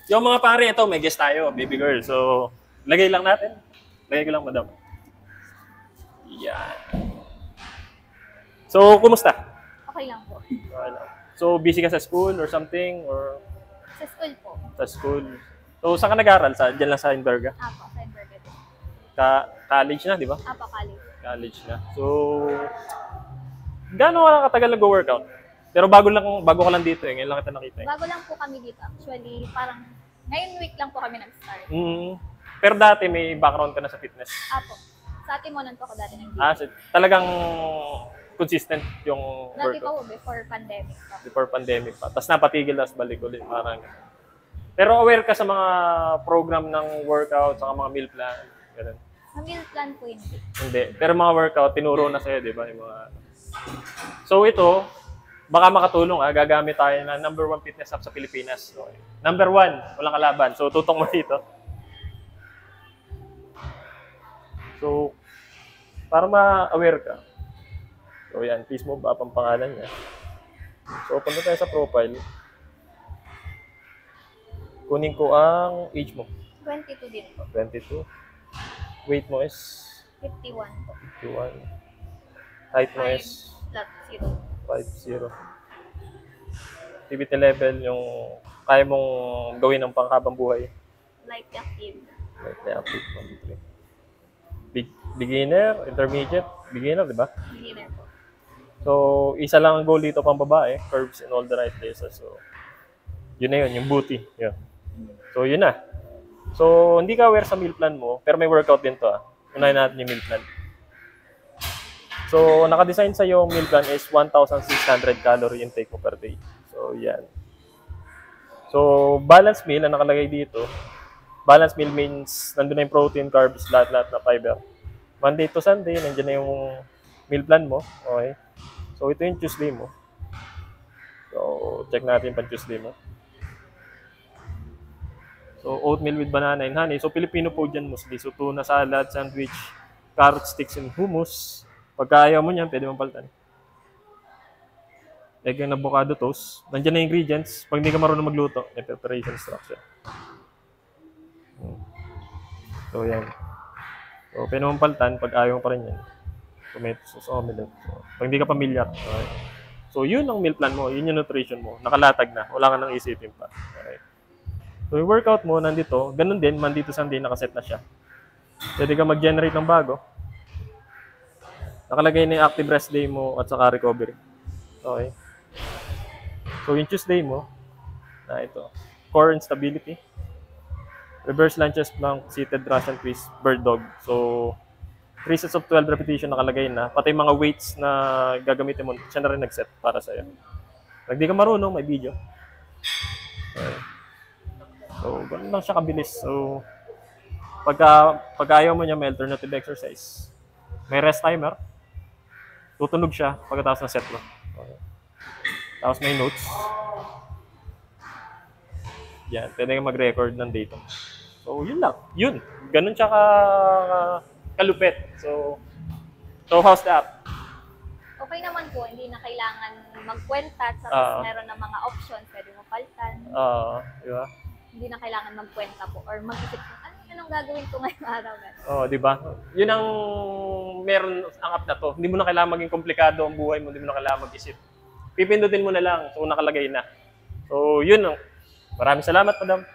Yung mga pare, ito, may guest tayo, baby girl. So, lagay lang natin. Lagay ko lang, madam. Yan. So, kumusta? Okay lang po. Okay lang. So, busy ka sa school or something? Or Sa school po. sa school? So, saan ka nag-aaral? Diyan lang sa Inverga? Apo, sa Invergate. College na, di ba? Apo, college. College na. So, gaano ka katagal nag-workout? Pero bago ka lang dito eh. Ngayon lang kita nakita eh. Bago lang po kami dito. Actually, parang ngayon week lang po kami nag-start. Pero dati may background ka na sa fitness. Apo. Sa Timonan po ako dati ng gym. So, talagang consistent yung Dati workout. po before pandemic pa. Before pandemic pa. Tapos napatigil, tapos balik ulit. Parang. Pero aware ka sa mga program ng workout, sa mga meal plan. Ganun. Sa meal plan po hindi. Hindi. Pero mga workout, tinuro na sa'yo, di ba? Yung mga. So ito, baka makatulong. Gagamit tayo na #1 fitness app sa Pilipinas. Okay. #1, walang kalaban. So tutok mo dito. So, para ma-aware ka. So yan, please move up ang pangalan niya. So punta tayo sa profile. Kunin ko ang age mo. 22 din po. 22. Weight mo is 51 po. 51. Height mo is 5.0. 5'0". Activity level, yung kaya mong gawin ng panghabang buhay. Light active. Like active 1, 2, 3. Beginner, intermediate, beginner, di ba? Beginner po. So, isa lang ang goal dito pang babae, curves in all the right places. So, yun na yun, yung booty. Yun. So, yun na. So, hindi ka aware sa meal plan mo, pero may workout din to. Unahin natin yung meal plan. So, nakadesign sa yung meal plan is 1,600 calorie intake mo per day. So, yan. So, balanced meal ang nakalagay dito. Balanced meal means nandun na yung protein, carbs, lahat-lahat na fiber. Monday to Sunday, nandiyan na yung meal plan mo. Okay. So, ito yung Tuesday mo. So, check natin yung Tuesday mo. So, oatmeal with banana and honey. So, Filipino food yan mostly. So, tuna salad, sandwich, carrot sticks, and hummus. Pagka ayaw mo niyan, pwede mong palitan. Egg and avocado toast. Nandiyan na yung ingredients. Pag hindi ka marunong magluto, may preparation instruction. So, yan. So, pwede mong palitan pag ayaw mo pa rin yan. Tomato sauce, omelette. So, pag hindi ka pamilyar. Okay. So, yun ang meal plan mo. Yun yung nutrition mo. Nakalatag na. Wala ka nang isipin pa. Okay. So, yung workout mo nandito. Ganun din. Monday to Sunday, nakaset na siya. Pwede ka mag-generate ng bago. Nakalagay na yung active rest day mo at saka recovery. Okay. So, yung Tuesday mo, na ito. Core and stability. Reverse lunges, plank, seated Russian twist, bird dog. So, 3 sets of 12 repetition nakalagay na. Pati mga weights na gagamitin mo, siya na rin nag-set para sa'yo. Pag di ka marunong, may video. Okay. So, ganun lang siya kabilis. So, pag ayaw mo niya, may alternative exercise. May rest timer. Tutunog siya pagkatapos ng set mo. Okay. Tapos may notes. Yan, pwede kang mag-record ng data. So, yun lang. Yun. Ganun siya kalupit. So, how's the app? Okay naman po, hindi na kailangan magkwenta. Tapos meron na mga options, pwede mo palitan. Di ba? Hindi na kailangan magkwenta po or mag-isip mo, anong gagawin ko ngayong araw? Di ba? Yun ang meron ang app na to. Hindi mo na kailangan maging komplikado ang buhay mo, hindi mo na kailangan mag-isip. Pipindutin mo na lang, so nakalagay na. So, yun. Maraming salamat, madam.